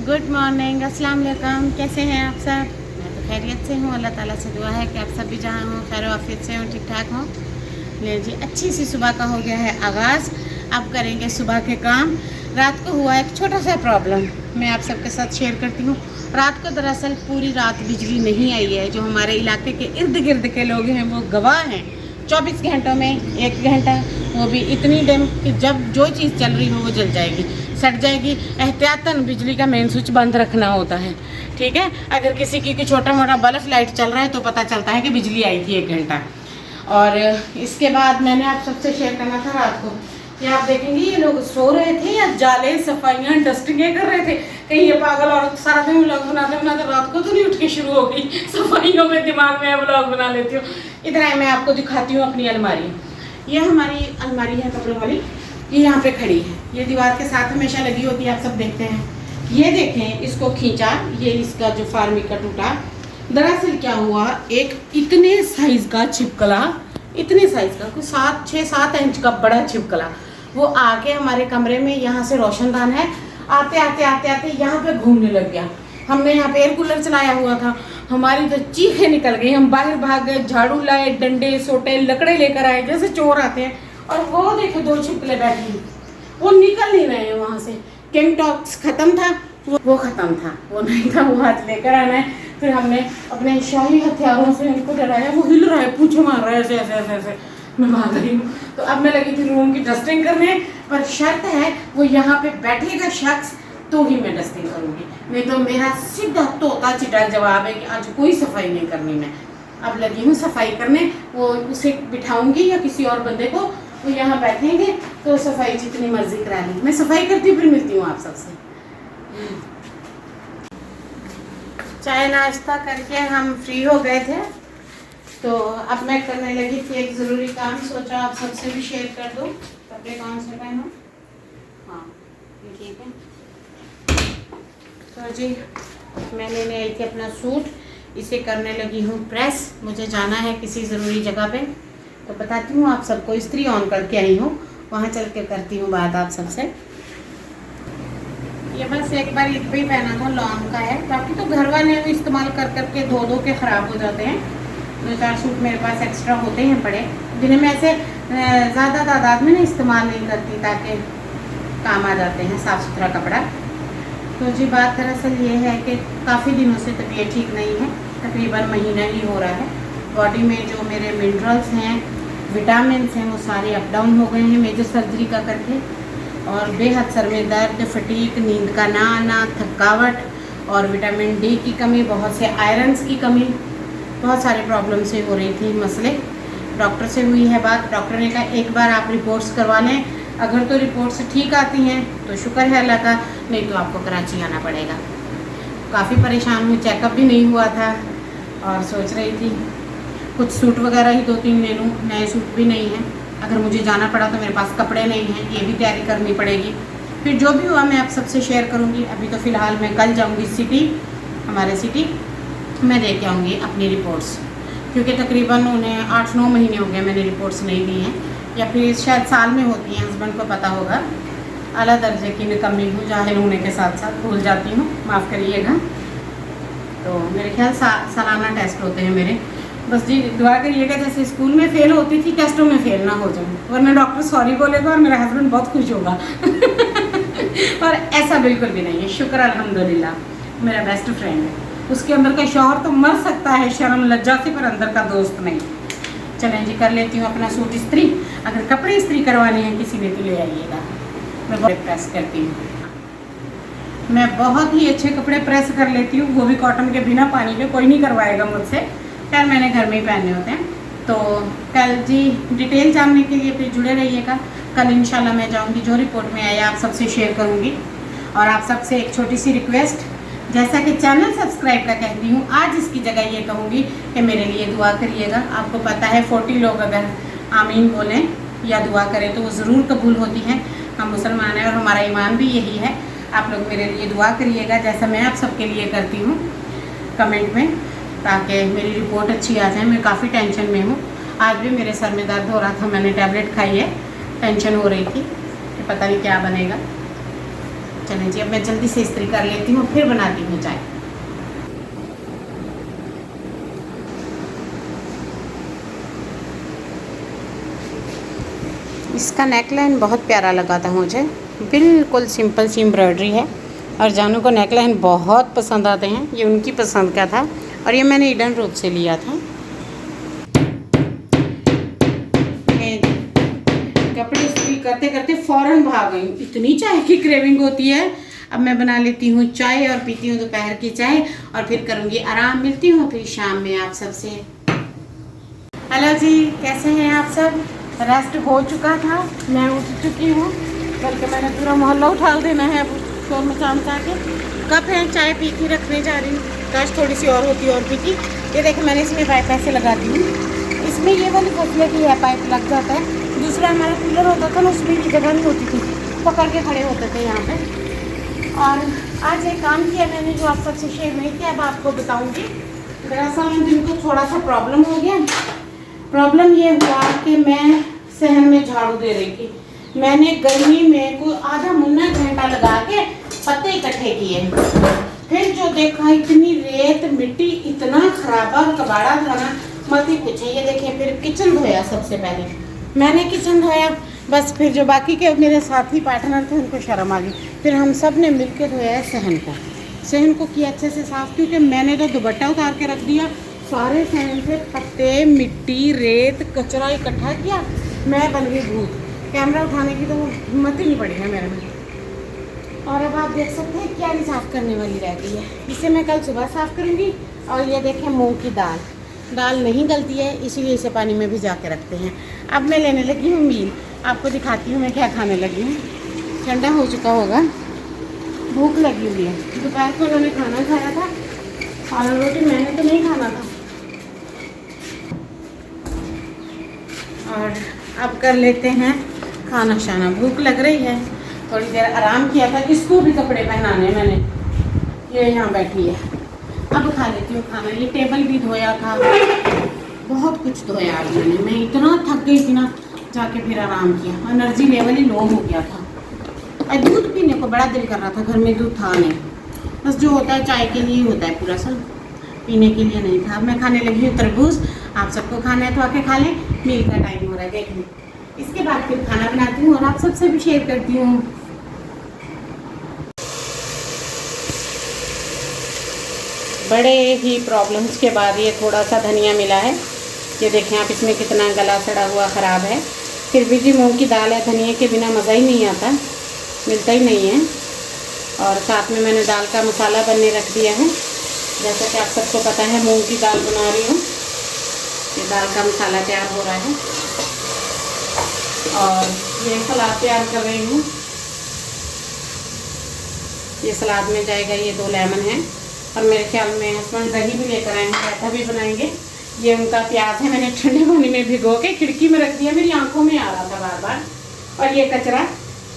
Good morning, अस्सलाम वालेकुम। कैसे हैं आप सब? मैं तो खैरियत से हूँ। अल्लाह ताला से दुआ है कि आप सब भी जहाँ हों खैर आफियत से हों, ठीक ठाक हों। ले जी, अच्छी सी सुबह का हो गया है आगाज़। अब करेंगे सुबह के काम। रात को हुआ एक छोटा सा प्रॉब्लम, मैं आप सबके साथ शेयर करती हूँ। रात को दरअसल पूरी रात बिजली नहीं आई है। जो हमारे इलाके के इर्द गिर्द के लोग हैं वो गवाह हैं। 24 घंटों में 1 घंटा, वो भी इतनी डिम कि जब जो चीज़ चल रही हो वो जल जाएगी, सट जाएगी। एहतियातन बिजली का मेन स्विच बंद रखना होता है, ठीक है। अगर किसी की छोटा मोटा बल्ब लाइट चल रहा है तो पता चलता है कि बिजली आई थी 1 घंटा। और इसके बाद मैंने आप सबसे शेयर करना था रात को, ये आप देखेंगे ये लोग सो रहे थे या जाले सफाइयाँ डस्टिंगें कर रहे थे। कहीं ये पागल और सारा दिन व्लॉग बनाते बनाते रात को तो नहीं उठ के शुरू हो गई सफाइयों में, दिमाग में व्लॉग बना लेती हूँ। इधर आए, मैं आपको दिखाती हूँ अपनी अलमारी। ये हमारी अलमारी है कपड़ों वाली, ये यहाँ पे खड़ी है, ये दीवार के साथ हमेशा लगी होती है, आप सब देखते हैं। ये देखें, इसको खींचा, ये इसका जो फार्मिका टूटा। दरअसल क्या हुआ, एक इतने साइज का छिपकला, इतने साइज का, कुछ 6-7 इंच का बड़ा छिपकला, वो आके हमारे कमरे में, यहाँ से रोशनदान है, आते आते आते आते यहाँ पे घूमने लग गया। हमने यहाँ पे एयर कूलर चलाया हुआ था, हमारी तो चीखें निकल गई। हम बाहर भाग गए, झाड़ू लाए, डंडे सोटे लकड़े लेकर आए जैसे चोर आते हैं। और वो देखे 2 छिपकले बैठे, वो निकल नहीं रहे हैं वहाँ से। किंग टॉक्स खत्म था, वो खत्म था, वो नहीं था, वो आज लेकर आना है। फिर हमने अपने शाही हथियारों से इनको डराया। वो हिल रहा है, पूछे मार रहा है ऐसे ऐसे ऐसे ऐसे। मैं भाग रही हूँ। तो अब मैं लगी थी रूम की डस्टिंग करने, पर शर्त है वो यहाँ पे बैठेगा शख्स तो ही मैं डस्टिंग करूँगी, नहीं तो मेरा सीधा तोता चिटा जवाब है कि आज कोई सफाई नहीं करनी। मैं अब लगी हूँ सफाई करने, वो उसे बिठाऊंगी या किसी और बंदे को, वो यहाँ बैठेंगे तो सफाई जितनी मर्जी करा ली। मैं सफाई करती हूँ, फिर मिलती हूँ आप सबसे। चाय नाश्ता करके हम फ्री हो गए थे, तो अब मैं करने लगी थी एक ज़रूरी काम। सोचा आप सबसे भी शेयर कर दूँ। कपड़े कौन से पहनूं? हाँ, ठीक है। तो जी, मैं लेने आई थी अपना सूट, इसे करने लगी हूँ प्रेस। मुझे जाना है किसी ज़रूरी जगह पे, तो बताती हूँ आप सबको। इस्त्री ऑन करके आई हूँ, वहाँ चल के करती हूँ बात आप सबसे। ये बस एक बार ईद पे ही पहना था, लॉन्ग का है, बाकी तो घर वाले भी इस्तेमाल कर करके धो धो के ख़राब हो जाते हैं। 2-4 सूट मेरे पास एक्स्ट्रा होते हैं पड़े, जिन्हें मैं ऐसे ज़्यादा तादाद में इस्तेमाल नहीं करती, ताकि काम आ जाते हैं, साफ़ सुथरा कपड़ा। तो जी बात दरअसल ये है कि काफ़ी दिनों से तबीयत ठीक नहीं है, तकरीबन महीना ही हो रहा है। बॉडी में जो मेरे मिनरल्स हैं, विटामिन हैं, वो सारे अप डाउन हो गए हैं मेजर सर्जरी का करके। और बेहद सर में दर्द, फटीक, नींद का ना आना, थकावट और विटामिन डी की कमी, बहुत से आयरन्स की कमी, बहुत सारे प्रॉब्लम से हो रही थी मसले। डॉक्टर से हुई है बात, डॉक्टर ने कहा एक बार आप रिपोर्ट्स करवा लें, अगर तो रिपोर्ट्स ठीक आती हैं तो शुक्र है अल्लाह का, नहीं तो आपको कराची आना पड़ेगा। काफ़ी परेशान हूँ, चेकअप भी नहीं हुआ था और सोच रही थी कुछ सूट वगैरह ही 2-3 ले लूँ, नए सूट भी नहीं हैं। अगर मुझे जाना पड़ा तो मेरे पास कपड़े नहीं हैं, ये भी तैयारी करनी पड़ेगी। फिर जो भी हुआ मैं आप सबसे शेयर करूँगी। अभी तो फ़िलहाल मैं कल जाऊँगी सिटी, हमारे सिटी, मैं दे के आऊँगी अपनी रिपोर्ट्स, क्योंकि तकरीबन उन्हें 8-9 महीने हो गए मैंने रिपोर्ट्स नहीं दी हैं, या फिर शायद साल में होती हैं, हस्बैंड को पता होगा। आला दर्जे की निकम्मी हूँ, जाहिल होने के साथ साथ भूल जाती हूँ, माफ़ करिएगा। तो मेरे ख्याल सालाना टेस्ट होते हैं मेरे। बस जी दुआ करिएगा जैसे स्कूल में फ़ेल होती थी, टेस्टों में फ़ेल ना हो जाऊँ, वरना डॉक्टर सॉरी बोलेगा और मेरा हस्बैंड बहुत खुश होगा। और ऐसा बिल्कुल भी नहीं है, शुक्र अल्हम्दुलिल्लाह, मेरा बेस्ट फ्रेंड है। उसके अंदर का शौहर तो मर सकता है शर्म लज्जा से, पर अंदर का दोस्त नहीं। चलें जी, कर लेती हूँ अपना सूट इस्त्री। अगर कपड़े इस्त्री करवाने हैं किसी ने तो ले आइएगा, मैं बहुत प्रेस करती हूँ। मैं बहुत ही अच्छे कपड़े प्रेस कर लेती हूँ, वो भी कॉटन के, बिना पानी के। कोई नहीं करवाएगा मुझसे, खैर मैंने घर में ही पहने होते हैं। तो कल जी डिटेल जानने के लिए फिर जुड़े रहिएगा। कल इंशाल्लाह मैं जाऊँगी, जो रिपोर्ट में आया आप सबसे शेयर करूँगी। और आप सबसे एक छोटी सी रिक्वेस्ट, जैसा कि चैनल सब्सक्राइब का कहती हूँ, आज इसकी जगह ये कहूँगी कि मेरे लिए दुआ करिएगा। आपको पता है 40 लोग अगर आमीन बोलें या दुआ करें तो वो ज़रूर कबूल होती हैं। हम मुसलमान हैं और हमारा ईमान भी यही है। आप लोग मेरे लिए दुआ करिएगा, जैसा मैं आप सबके लिए करती हूँ कमेंट में, ताकि मेरी रिपोर्ट अच्छी आ जाए। मैं काफ़ी टेंशन में हूँ, आज भी मेरे सर में दर्द हो रहा था, मैंने टैबलेट खाई है, टेंशन हो रही थी कि पता नहीं क्या बनेगा। चलें जी, अब मैं जल्दी से इस्त्री कर लेती हूँ, फिर बनाती हूँ चाय। इसका नेकलाइन बहुत प्यारा लगा था मुझे, बिल्कुल सिंपल सी एम्ब्रॉयडरी है और जानू को नेकलाइन बहुत पसंद आते हैं। ये उनकी पसंद का था और ये मैंने ईडन रोड से लिया था। कपड़े इस्त्री करते करते फ़ौरन भाग गई, इतनी चाय की क्रेविंग होती है। अब मैं बना लेती हूँ चाय और पीती हूँ दोपहर की चाय और फिर करूँगी आराम। मिलती हूँ फिर शाम में आप सबसे। हेलो जी, कैसे हैं आप सब? रेस्ट हो चुका था, मैं उठ चुकी हूँ, बल्कि मैंने पूरा मोहल्ला उठाल देना है अब शोर मचा मचा के। कप है, चाय पी के रखने जा रही हूँ, काश थोड़ी सी और होती और पीती। ये देखें मैंने इसमें पाइप ऐसे लगा दी हूँ, इसमें ये वाली फैसिलिटी है, पाइप लग जाता है। दूसरा हमारा कूलर होता था ना, उसमें भी जगह नहीं होती थी, पकड़ के खड़े होते थे यहाँ पे। और आज एक काम किया मैंने जो आप सबसे शेयर नहीं किया, अब आपको बताऊँगी। दरअसल दिन को थोड़ा सा प्रॉब्लम हो गया। प्रॉब्लम ये हुआ कि मैं सहन में झाड़ू दे रही थी, मैंने गर्मी में कोई आधा मुन्ना घंटा लगा के पत्ते इकट्ठे किए, फिर जो देखा इतनी रेत मिट्टी, इतना खराबा कबाड़ा था ना, मत ही पूछे। ये देखें, फिर किचन धोया, सबसे पहले मैंने किचन धोया, बस फिर जो बाकी के मेरे साथी पार्टनर थे उनको शर्म आ गई, फिर हम सब ने मिल के धोया सहन को किया अच्छे से साफ, क्योंकि मैंने तो दुपट्टा उतार के रख दिया, सारे सहन से पत्ते मिट्टी रेत कचरा इकट्ठा किया, मैं बन गई भूत। कैमरा उठाने की तो हिम्मत ही नहीं पड़ी है मेरे में। और अब आप देख सकते हैं क्या नहीं साफ़ करने वाली रह गई है, इसे मैं कल सुबह साफ़ करूँगी। और ये देखें मूंग की दाल नहीं गलती है, इसीलिए इसे पानी में भिजा के रखते हैं। अब मैं लेने लगी हूँ मील, आपको दिखाती हूँ मैं क्या खाने लगी हूँ। ठंडा हो चुका होगा, भूख लगी हुई है। दोपहर को उन्होंने खाना खाया था, सालन रोटी मैंने तो नहीं खाना था। और अब कर लेते हैं खाना शाना, भूख लग रही है। थोड़ी देर आराम किया था, इसको भी कपड़े पहनाने मैंने, ये यहाँ बैठी है। अब खा लेती हूँ खाना। ये टेबल भी धोया था, बहुत कुछ धोया आज मैंने, मैं इतना थक गई थी ना, जाके फिर आराम किया, एनर्जी लेवल ही लो हो गया था। और दूध पीने को बड़ा दिल कर रहा था, घर में दूध था नहीं, बस जो होता है चाय के लिए होता है, पूरा सब पीने के लिए नहीं था। अब मैं खाने लगी हूँ तरबूज, आप सबको खाना है तो आके खा लें, मील का टाइम हो रहा है देख लें। इसके बाद फिर खाना बनाती हूँ और आप सबसे भी शेयर करती हूँ। बड़े ही प्रॉब्लम्स के बाद ये थोड़ा सा धनिया मिला है, ये देखें आप, इसमें कितना गला सड़ा हुआ ख़राब है। फिर भी जी मूंग की दाल है, धनिया के बिना मज़ा ही नहीं आता, मिलता ही नहीं है। और साथ में मैंने दाल का मसाला बनने रख दिया है, जैसा कि आप सबको पता है मूंग की दाल बना रही हूँ। ये दाल का मसाला तैयार हो रहा है और ये सलाद तैयार कर रही हूँ। ये सलाद में जाएगा, ये 2 लेमन है और मेरे ख्याल में हस्बैंड दही भी लेकर आए हैं, रायता भी बनाएंगे। ये उनका प्याज है, मैंने ठंडे पानी में भिगो के खिड़की में रख दिया, मेरी आंखों में आ रहा था बार बार। और ये कचरा,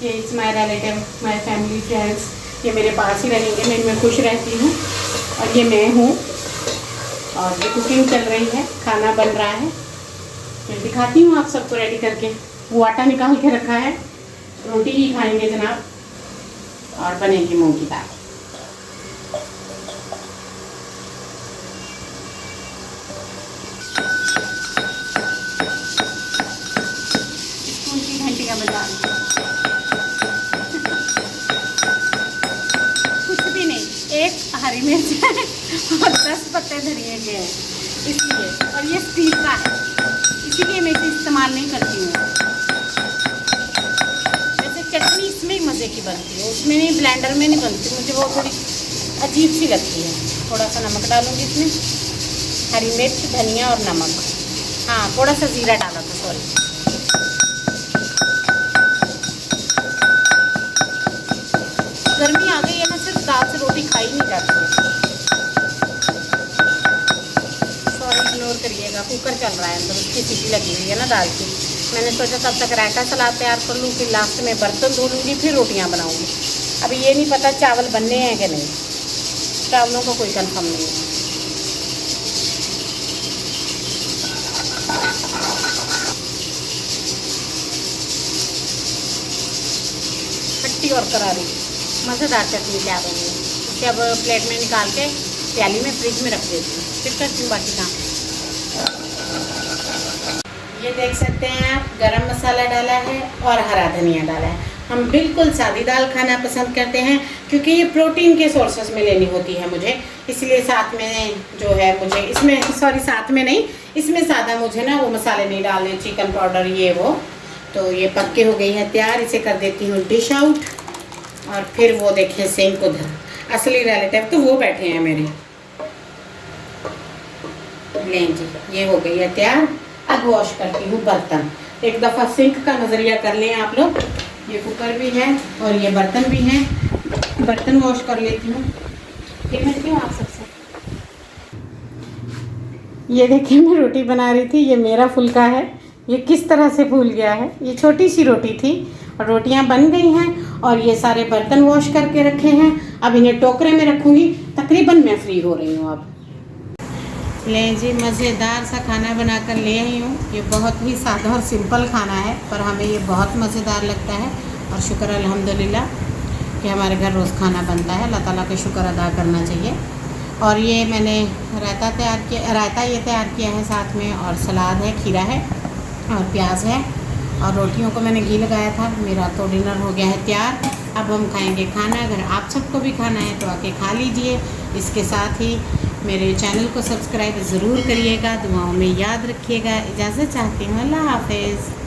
ये it's my relative, my family friends, ये मेरे पास ही रहेंगे, मैं इनमें खुश रहती हूँ। और ये मैं हूँ और ये कुकिंग चल रही है, खाना बन रहा है। मैं दिखाती हूँ आप सबको रेडी करके। वो आटा निकाल के रखा है, रोटी ही खाएंगे जनाब, और बनेगी मूंग की दाल। स्कूल की घंटियाँ बजा रही हैं। कुछ भी नहीं, एक हरी मिर्च है और 10 पत्ते धनिए के हैं इसलिए, और ये स्टील का है इसीलिए मैं इसे इस्तेमाल नहीं करती हूँ। वैसे चटनी इसमें ही मज़े की बनती है, उसमें नहीं, ब्लेंडर में नहीं बनती, मुझे वो थोड़ी अजीब सी लगती है। थोड़ा सा नमक डालूंगी इसमें, हरी मिर्च धनिया और नमक, हाँ थोड़ा सा ज़ीरा डाला था, सॉरी। गर्मी आ गई है ना, सिर्फ दाल से रोटी खाई नहीं जाती है। सॉरी, इग्नोर करिएगा, कुकर चल रहा है अंदर, उसकी सीटी लगी हुई है ना दाल की। मैंने सोचा तब तक रायता सलाद तैयार कर लूँ, फिर लास्ट में बर्तन धो लूँगी, फिर रोटियाँ बनाऊँगी। अभी ये नहीं पता चावल बनने हैं कि नहीं, चावलों को कोई कंफर्म नहीं है। खट्टी और करारी, मज़ेदार चटनी तैयार होंगी। इसे अब प्लेट में निकाल के प्याली में फ्रिज में रख देती हूँ, फिर करती हूँ बाकी काम। ये देख सकते हैं आप, गरम मसाला डाला है और हरा धनिया डाला है। हम बिल्कुल सादी दाल खाना पसंद करते हैं क्योंकि ये प्रोटीन के सोर्सेस में लेनी होती है मुझे, इसलिए साथ में जो है मुझे इसमें साथ में नहीं, इसमें सादा मुझे ना वो मसाले नहीं डालने, चिकन पाउडर ये वो। तो ये पक के हो गई है तैयार, इसे कर देती हूँ डिश आउट। और फिर वो देखें सिंक उधर, असली रिलेटिव तो वो बैठे हैं मेरे। लें जी, ये हो गई है तैयार। अब वॉश करती हूँ बर्तन। एक दफ़ा सिंक का नज़रिया कर लें आप लोग। ये कुकर भी है और ये बर्तन भी हैं। बर्तन वॉश कर लेती हूँ, फिर मिलती हूँ आप सबसे। ये देखिए, मैं रोटी बना रही थी, ये मेरा फुल्का है, ये किस तरह से फूल गया है। ये छोटी सी रोटी थी और रोटियां बन गई हैं और ये सारे बर्तन वॉश करके रखे हैं। अब इन्हें टोकरे में रखूँगी। तकरीबन मैं फ्री हो रही हूँ अब। लें जी, मज़ेदार सा खाना बना कर ले आई हूँ। ये बहुत ही सादा और सिंपल खाना है, पर हमें ये बहुत मज़ेदार लगता है। और शुक्र अल्हम्दुलिल्लाह कि हमारे घर रोज़ खाना बनता है। अल्लाह ताला का शुक्र अदा करना चाहिए। और ये मैंने रायता ये तैयार किया है साथ में, और सलाद है, खीरा है और प्याज है। और रोटियों को मैंने घी लगाया था। मेरा तो डिनर हो गया है तैयार। अब हम खाएंगे खाना। अगर आप सबको भी खाना है तो आके खा लीजिए। इसके साथ ही मेरे चैनल को सब्सक्राइब ज़रूर करिएगा, दुआओं में याद रखिएगा। इजाज़त चाहती हूँ, अल्लाह हाफ़िज़।